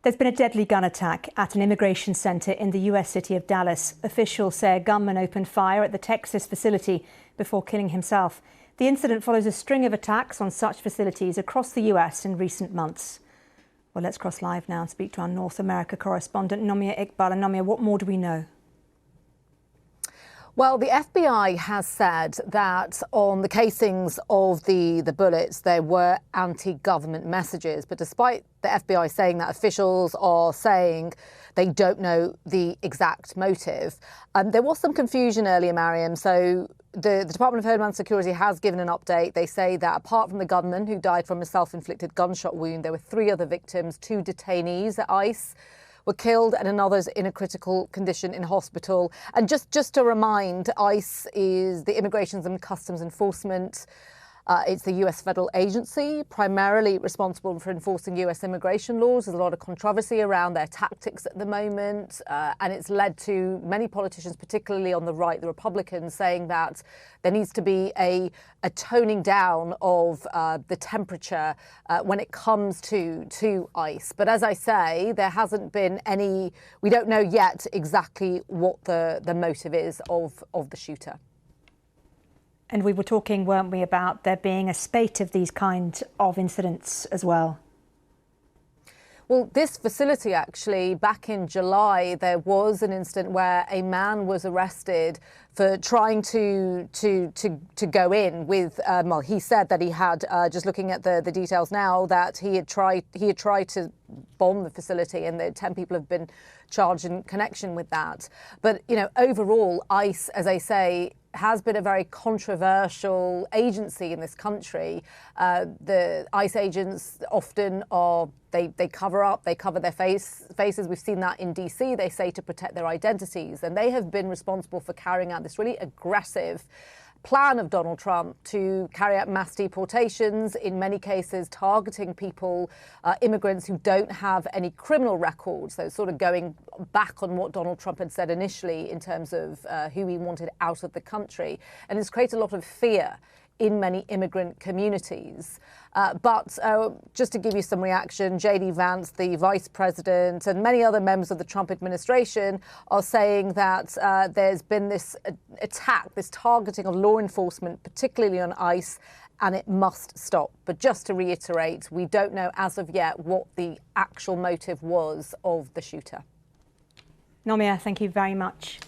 There's been a deadly gun attack at an immigration centre in the US city of Dallas. Officials say a gunman opened fire at the Texas facility before killing himself. The incident follows a string of attacks on such facilities across the US in recent months. Well, let's cross live now and speak to our North America correspondent, Nomia Iqbal. And Nomia, what more do we know? Well, the FBI has said that on the casings of the bullets, there were anti-government messages. But despite the FBI saying that, officials are saying they don't know the exact motive. There was some confusion earlier, Mariam. So the Department of Homeland Security has given an update. They say that apart from the gunman who died from a self-inflicted gunshot wound, there were 3 other victims, 2 detainees at ICE were killed and another's in a critical condition in hospital. And just to remind, ICE is the Immigration and Customs Enforcement. It's the US federal agency, primarily responsible for enforcing US immigration laws. There's a lot of controversy around their tactics at the moment, and it's led to many politicians, particularly on the right, the Republicans, saying that there needs to be a toning down of the temperature when it comes to ICE. But as I say, there hasn't been any, we don't know yet exactly what the motive is of the shooter. And we were talking, weren't we, about there being a spate of these kinds of incidents as well? Well, this facility, actually, back in July, there was an incident where a man was arrested for trying to go in with, well, he said that he had, just looking at the details now, that he had tried to bomb the facility, and 10 people have been charged in connection with that. But, you know, overall, ICE, as I say, has been a very controversial agency in this country. The ICE agents often are, they cover up, they cover their faces. We've seen that in DC. They say to protect their identities. And they have been responsible for carrying out this really aggressive plan of Donald Trump to carry out mass deportations, in many cases targeting people, immigrants who don't have any criminal records. So sort of going back on what Donald Trump had said initially in terms of who he wanted out of the country. And it's created a lot of fear in many immigrant communities. But just to give you some reaction, J.D. Vance, the vice president, and many other members of the Trump administration are saying that there's been this attack, this targeting of law enforcement, particularly on ICE, and it must stop. But just to reiterate, we don't know as of yet what the actual motive was of the shooter. Nomia, thank you very much.